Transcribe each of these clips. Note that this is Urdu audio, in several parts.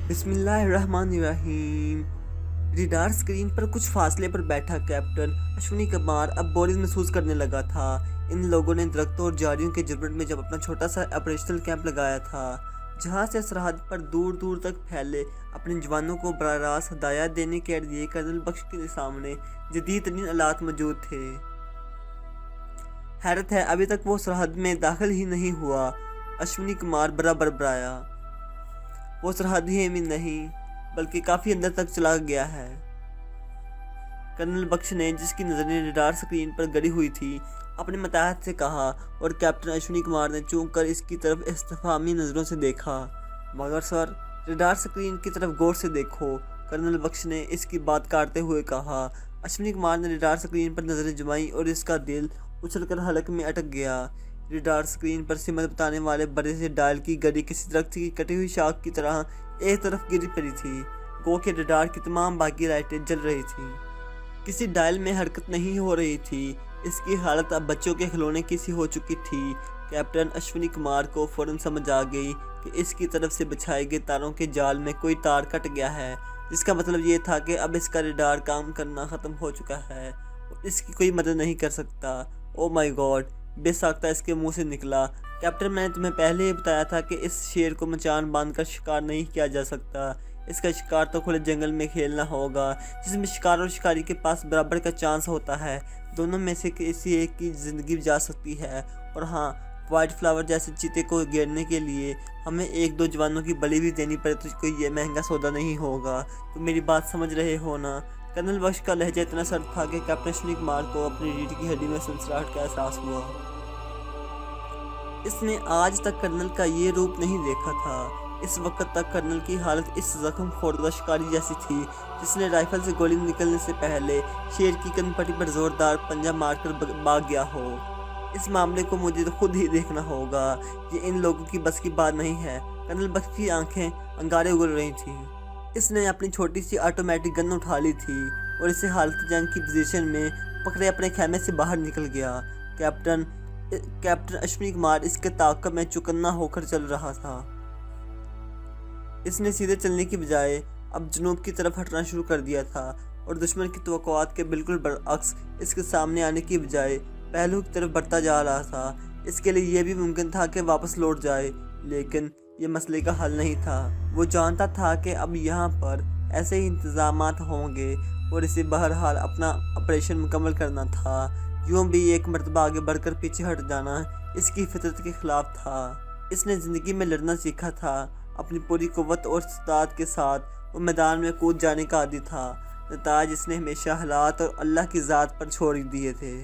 بسم اللہ الرحمن الرحیم۔ ریڈار اسکرین پر کچھ فاصلے پر بیٹھا کیپٹن اشونی کمار اب بورنگ محسوس کرنے لگا تھا۔ ان لوگوں نے درختوں اور جھاڑیوں کے جبرٹ میں جب اپنا چھوٹا سا آپریشنل کیمپ لگایا تھا، جہاں سے سرحد پر دور دور تک پھیلے اپنے جوانوں کو براہ راست ہدایات دینے کے لیے کرنل بخش کے سامنے جدید ترین آلات موجود تھے۔ حیرت ہے ابھی تک وہ سرحد میں داخل ہی نہیں ہوا، اشونی کمار برابر برایا۔ وہ سرحد ہی میں نہیں بلکہ کافی اندر تک چلا گیا ہے، کرنل بخش نے، جس کی نظریں ریڈار سکرین پر گڑی ہوئی تھی، اپنے متحد سے کہا، اور کیپٹن اشونی کمار نے چونک کر اس کی طرف استفہامی نظروں سے دیکھا۔ مگر سر، ریڈار سکرین کی طرف غور سے دیکھو، کرنل بخش نے اس کی بات کاٹتے ہوئے کہا۔ اشونی کمار نے ریڈار سکرین پر نظریں جمائیں اور اس کا دل اچھل کر حلق میں اٹک گیا۔ ریڈار سکرین پر سمت بتانے والے بڑے سے ڈائل کی گڑی کسی درخت کی کٹی ہوئی شاخ کی طرح ایک طرف گری پڑی تھی، گو کہ ریڈار کی تمام باقی لائٹیں جل رہی تھیں۔ کسی ڈائل میں حرکت نہیں ہو رہی تھی۔ اس کی حالت اب بچوں کے کھلونے کی سی ہو چکی تھی۔ کیپٹن اشونی کمار کو فوراً سمجھ آ گئی کہ اس کی طرف سے بچھائے گئے تاروں کے جال میں کوئی تار کٹ گیا ہے، جس کا مطلب یہ تھا کہ اب اس کا ریڈار کام کرنا ختم ہو چکا ہے اور اس کی کوئی مدد نہیں کر سکتا۔ او مائی گاڈ، بے ساختہ اس کے منہ سے نکلا۔ کیپٹن، میں نے تمہیں پہلے ہی بتایا تھا کہ اس شیر کو مچان باندھ کر شکار نہیں کیا جا سکتا۔ اس کا شکار تو کھلے جنگل میں کھیلنا ہوگا، جس میں شکار اور شکاری کے پاس برابر کا چانس ہوتا ہے۔ دونوں میں سے کسی ایک کی زندگی جا سکتی ہے، اور ہاں، وائٹ فلاور جیسے چیتے کو گھیرنے کے لیے ہمیں ایک دو جوانوں کی بلی بھی دینی پڑے تو کوئی یہ مہنگا سودا نہیں ہوگا۔ تم میری بات سمجھ رہے ہو نا؟ کرنل بخش کا لہجہ اتنا سرد تھا کہ کیپٹن اشونی کمار کو اپنی ریڑھ کی ہڈی میں سنسراہٹ کا احساس ہوا۔ اس نے آج تک کرنل کا یہ روپ نہیں دیکھا تھا۔ اس وقت تک کرنل کی حالت اس زخم خوردہ شکاری جیسی تھی جس نے رائفل سے گولی نکلنے سے پہلے شیر کی کن پٹی پر زوردار پنجہ مار کر بھاگ گیا ہو۔ اس معاملے کو مجھے خود ہی دیکھنا ہوگا، یہ ان لوگوں کی بس کی بات نہیں ہے۔ کرنل بخش کی آنکھیں انگارے اگل رہی تھیں۔ اس نے اپنی چھوٹی سی آٹومیٹک گن اٹھا لی تھی اور اسے حالت جنگ کی پوزیشن میں پکڑے اپنے خیمے سے باہر نکل گیا۔ کیپٹن اشونی کمار اس کے تعاقب میں چوکنا ہو کر چل رہا تھا۔ اس نے سیدھے چلنے کی بجائے اب جنوب کی طرف ہٹنا شروع کر دیا تھا اور دشمن کی توقعات کے بالکل برعکس اس کے سامنے آنے کی بجائے پہلو کی طرف بڑھتا جا رہا تھا۔ اس کے لیے یہ بھی ممکن تھا کہ واپس لوٹ جائے، لیکن یہ مسئلے کا حل نہیں تھا۔ وہ جانتا تھا کہ اب یہاں پر ایسے ہی انتظامات ہوں گے اور اسے بہرحال اپنا آپریشن مکمل کرنا تھا۔ یوں بھی ایک مرتبہ آگے بڑھ کر پیچھے ہٹ جانا اس کی فطرت کے خلاف تھا۔ اس نے زندگی میں لڑنا سیکھا تھا۔ اپنی پوری قوت اور استعداد کے ساتھ وہ میدان میں کود جانے کا عادی تھا۔ نتائج اس نے ہمیشہ حالات اور اللہ کی ذات پر چھوڑ دیے تھے۔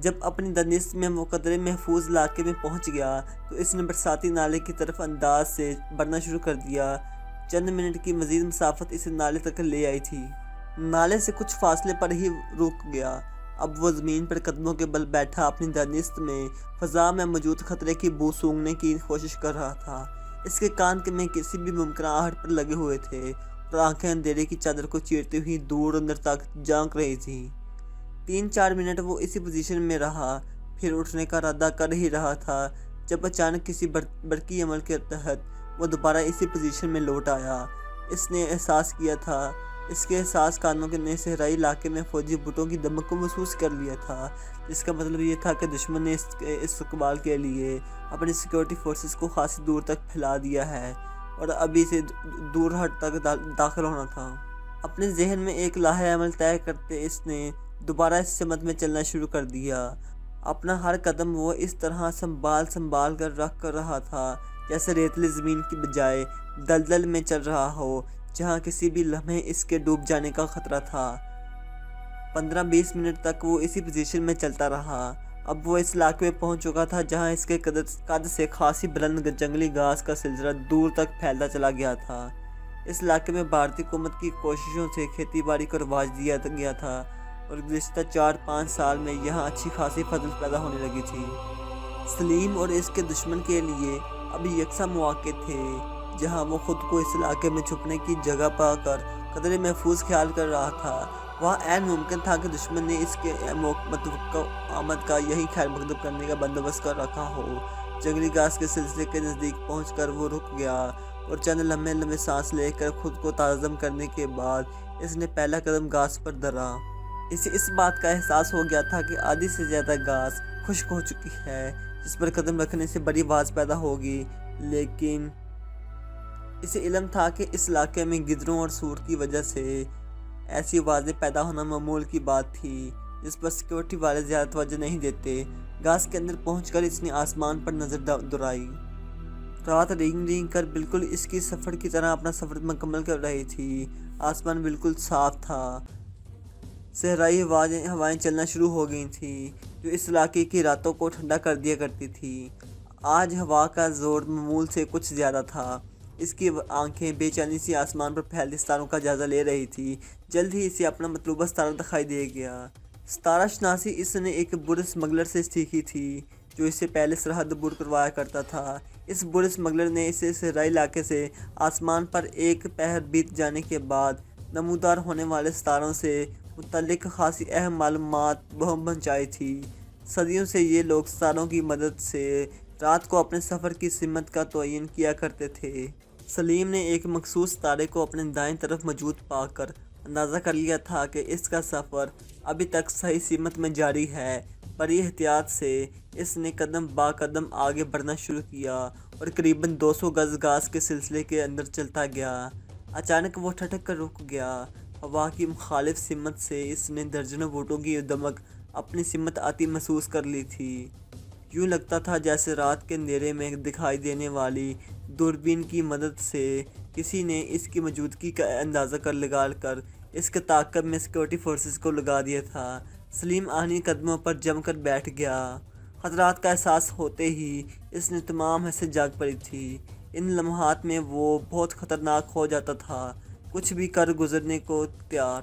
جب اپنی دانست میں وہ قدرے محفوظ علاقے میں پہنچ گیا تو اس نے برساتی نالے کی طرف انداز سے بڑھنا شروع کر دیا۔ چند منٹ کی مزید مسافت اسے نالے تک لے آئی تھی۔ نالے سے کچھ فاصلے پر ہی رک گیا۔ اب وہ زمین پر قدموں کے بل بیٹھا اپنی دانست میں فضا میں موجود خطرے کی بو سونگھنے کی کوشش کر رہا تھا۔ اس کے کان میں کسی بھی ممکنہ آہٹ پر لگے ہوئے تھے اور آنکھیں اندھیرے کی چادر کو چیرتی ہوئی دور اندر تک جھانک رہی تھیں۔ 3-4 منٹ وہ اسی پوزیشن میں رہا، پھر اٹھنے کا ارادہ کر ہی رہا تھا جب اچانک کسی برقی عمل کے تحت وہ دوبارہ اسی پوزیشن میں لوٹ آیا۔ اس نے احساس کیا تھا، اس کے احساس کانوں نے صحرائی علاقے میں فوجی بوٹوں کی دمک کو محسوس کر لیا تھا، جس کا مطلب یہ تھا کہ دشمن نے اس کے استقبال کے لیے اپنی سیکیورٹی فورسز کو خاصی دور تک پھیلا دیا ہے اور ابھی سے دور ہٹ تک داخل ہونا تھا۔ اپنے ذہن میں ایک لاہے عمل طے کرتے اس نے دوبارہ اس سمت میں چلنا شروع کر دیا۔ اپنا ہر قدم وہ اس طرح سنبھال کر رکھ کر رہا تھا جیسے ریتلی زمین کی بجائے دلدل میں چل رہا ہو جہاں کسی بھی لمحے اس کے ڈوب جانے کا خطرہ تھا۔ 15-20 منٹ تک وہ اسی پوزیشن میں چلتا رہا۔ اب وہ اس علاقے میں پہنچ چکا تھا جہاں اس کے قد سے خاصی بلند جنگلی گھاس کا سلسلہ دور تک پھیلتا چلا گیا تھا۔ اس علاقے میں بھارتی حکومت کی کوششوں سے کھیتی باڑی کو رواج دیا گیا تھا اور گزشتہ 4-5 سال میں یہاں اچھی خاصی فصل پیدا ہونے لگی تھی۔ سلیم اور اس کے دشمن کے لیے ابھی یکساں مواقع تھے جہاں وہ خود کو اس علاقے میں چھپنے کی جگہ پا کر قدرے محفوظ خیال کر رہا تھا۔ وہاں عین ممکن تھا کہ دشمن نے اس کے متوقع آمد کا یہی خیر مقدم کرنے کا بندوبست کر رکھا ہو۔ جنگلی گھاس کے سلسلے کے نزدیک پہنچ کر وہ رک گیا اور چند لمبے لمبے سانس لے کر خود کو تازم کرنے کے بعد اس نے پہلا قدم گھاس پر دھرا۔ اسے اس بات کا احساس ہو گیا تھا کہ آدھی سے زیادہ گھاس خشک ہو چکی ہے، جس پر قدم رکھنے سے بڑی آواز پیدا ہوگی، لیکن اسے علم تھا کہ اس علاقے میں گدڑوں اور سور کی وجہ سے ایسی آوازیں پیدا ہونا معمول کی بات تھی، جس پر سیکیورٹی والے زیادہ توجہ نہیں دیتے۔ گھاس کے اندر پہنچ کر اس نے آسمان پر نظر دوڑائی۔ رات رینگ رینگ کر بالکل اس کی سفر کی طرح اپنا سفر مکمل کر رہی تھی۔ آسمان بالکل صاف تھا، صحرائی ہوائیں چلنا شروع ہو گئی تھیں، جو اس علاقے کی راتوں کو ٹھنڈا کر دیا کرتی تھی۔ آج ہوا کا زور معمول سے کچھ زیادہ تھا۔ اس کی آنکھیں بے چینی سے آسمان پر پھیلتے ستاروں کا جائزہ لے رہی تھی۔ جلد ہی اسے اپنا مطلوبہ ستارہ دکھائی دے گیا۔ ستارہ شناسی اس نے ایک بڑے اسمگلر سے سیکھی تھی، جو اسے پہلے سرحد عبور کروایا کرتا تھا۔ اس بڑے اسمگلر نے اسے صحرائی علاقے سے آسمان پر ایک پہر بیت جانے کے بعد نمودار ہونے والے ستاروں سے متعلق خاصی اہم معلومات پہنچائی تھی۔ صدیوں سے یہ لوگ ستاروں کی مدد سے رات کو اپنے سفر کی سمت کا تعین کیا کرتے تھے۔ سلیم نے ایک مخصوص ستارے کو اپنے دائیں طرف موجود پا کر اندازہ کر لیا تھا کہ اس کا سفر ابھی تک صحیح سمت میں جاری ہے۔ بڑی احتیاط سے اس نے قدم با قدم آگے بڑھنا شروع کیا اور قریباً 200 گز گھاس کے سلسلے کے اندر چلتا گیا۔ اچانک وہ ٹھٹک کر رک گیا۔ ہوا کی مخالف سمت سے اس نے درجنوں ووٹوں کی دمک اپنی سمت آتی محسوس کر لی تھی۔ یوں لگتا تھا جیسے رات کے اندھیرے میں دکھائی دینے والی دوربین کی مدد سے کسی نے اس کی موجودگی کا اندازہ لگا کر اس کے تعاقب میں سیکیورٹی فورسز کو لگا دیا تھا۔ سلیم آہنی قدموں پر جم کر بیٹھ گیا۔ خطرات کا احساس ہوتے ہی اس نے تمام حسیں جاگ پڑی تھی۔ ان لمحات میں وہ بہت خطرناک ہو جاتا تھا، کچھ بھی کر گزرنے کو تیار۔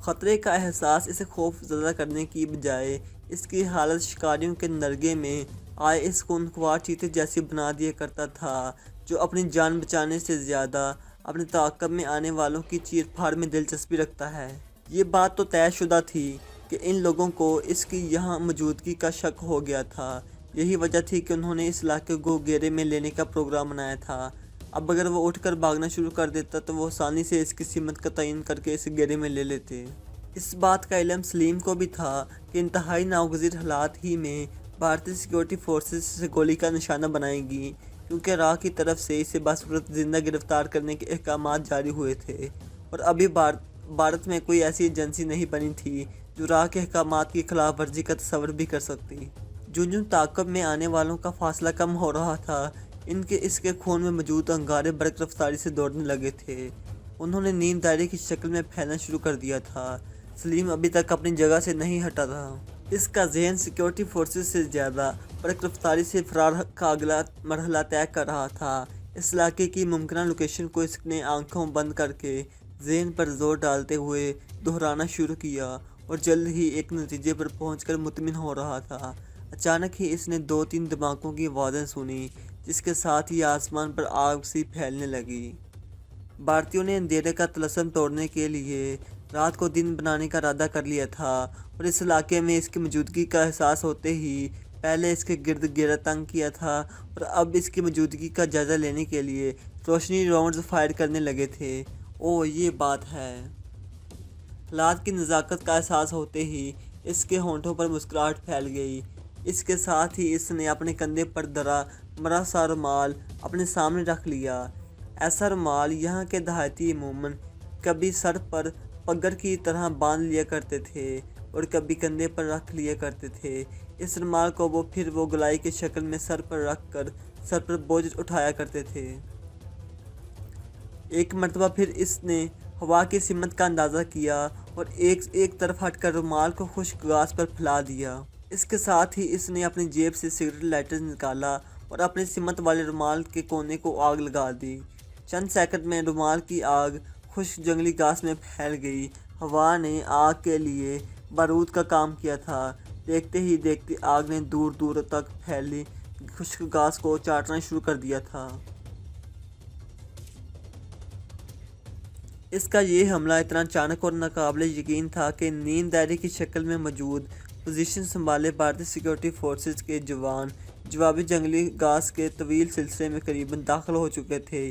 خطرے کا احساس اسے خوف زدہ کرنے کی بجائے اس کی حالت شکاریوں کے نرگے میں آئے اس کو خونخوار چیتے جیسی بنا دیا کرتا تھا، جو اپنی جان بچانے سے زیادہ اپنے تعاقب میں آنے والوں کی چیر پھاڑ میں دلچسپی رکھتا ہے۔ یہ بات تو طے شدہ تھی کہ ان لوگوں کو اس کی یہاں موجودگی کا شک ہو گیا تھا۔ یہی وجہ تھی کہ انہوں نے اس علاقے کو گھیرے میں لینے کا پروگرام بنایا تھا۔ اب اگر وہ اٹھ کر بھاگنا شروع کر دیتا تو وہ آسانی سے اس کی سمت کا تعین کر کے اسے گھیرے میں لے لیتے۔ اس بات کا علم سلیم کو بھی تھا کہ انتہائی ناگزیر حالات ہی میں بھارتی سیکیورٹی فورسز اسے گولی کا نشانہ بنائیں گی، کیونکہ راہ کی طرف سے اسے بصورت زندہ گرفتار کرنے کے احکامات جاری ہوئے تھے، اور ابھی بھارت میں کوئی ایسی ایجنسی نہیں بنی تھی جو راہ کے احکامات کی خلاف ورزی کا تصور بھی کر سکتی۔ جوں تعاقب میں آنے والوں کا فاصلہ کم ہو رہا تھا، اس کے خون میں موجود انگارے برق رفتاری سے دوڑنے لگے تھے۔ انہوں نے نیم دائرے کی شکل میں پھیلنا شروع کر دیا تھا۔ سلیم ابھی تک اپنی جگہ سے نہیں ہٹا تھا۔ اس کا ذہن سیکیورٹی فورسز سے زیادہ برق رفتاری سے فرار کا اگلا مرحلہ طے کر رہا تھا۔ اس علاقے کی ممکنہ لوکیشن کو اس نے آنکھوں بند کر کے ذہن پر زور ڈالتے ہوئے دہرانا شروع کیا، اور جلد ہی ایک نتیجے پر پہنچ کر مطمئن ہو رہا تھا۔ اچانک ہی اس نے 2-3 دھماکوں کی آوازیں سنی، جس کے ساتھ ہی آسمان پر آگ سی پھیلنے لگی۔ بھارتیوں نے اندھیرے کا طلسم توڑنے کے لیے رات کو دن بنانے کا ارادہ کر لیا تھا، اور اس علاقے میں اس کی موجودگی کا احساس ہوتے ہی پہلے اس کے گرد گھیرا تنگ کیا تھا، اور اب اس کی موجودگی کا جائزہ لینے کے لیے روشنی راؤنڈز فائر کرنے لگے تھے۔ اوہ، یہ بات ہے۔ حالات کی نزاکت کا احساس ہوتے ہی اس کے ہونٹوں پر مسکراہٹ پھیل گئی۔ اس کے ساتھ ہی اس نے اپنے کندھے پر دھرا مرا سا رومال اپنے سامنے رکھ لیا۔ ایسا رومال یہاں کے دیہاتی عموماً کبھی سر پر پگڑ کی طرح باندھ لیا کرتے تھے اور کبھی کندھے پر رکھ لیا کرتے تھے۔ اس رومال کو وہ پھر گولائی کی شکل میں سر پر رکھ کر سر پر بوجھ اٹھایا کرتے تھے۔ ایک مرتبہ پھر اس نے ہوا کی سمت کا اندازہ کیا اور ایک طرف ہٹ کر رومال کو خشک گھاس پر پھیلا دیا۔ اس کے ساتھ ہی اس نے اپنی جیب سے سگریٹ لائٹر نکالا اور اپنی سمت والے رومال کے کونے کو آگ لگا دی۔ چند سیکنڈ میں رومال کی آگ خشک جنگلی گھاس میں پھیل گئی۔ ہوا نے آگ کے لیے بارود کا کام کیا تھا۔ دیکھتے ہی دیکھتے آگ نے دور دور تک پھیلی خشک گھاس کو چاٹنا شروع کر دیا تھا۔ اس کا یہ حملہ اتنا اچانک اور ناقابل یقین تھا کہ نیم دائرے کی شکل میں موجود پوزیشن سنبھالے بھارتی سیکیورٹی فورسز کے جوان جوابی جنگلی گھاس کے طویل سلسلے میں قریباً داخل ہو چکے تھے،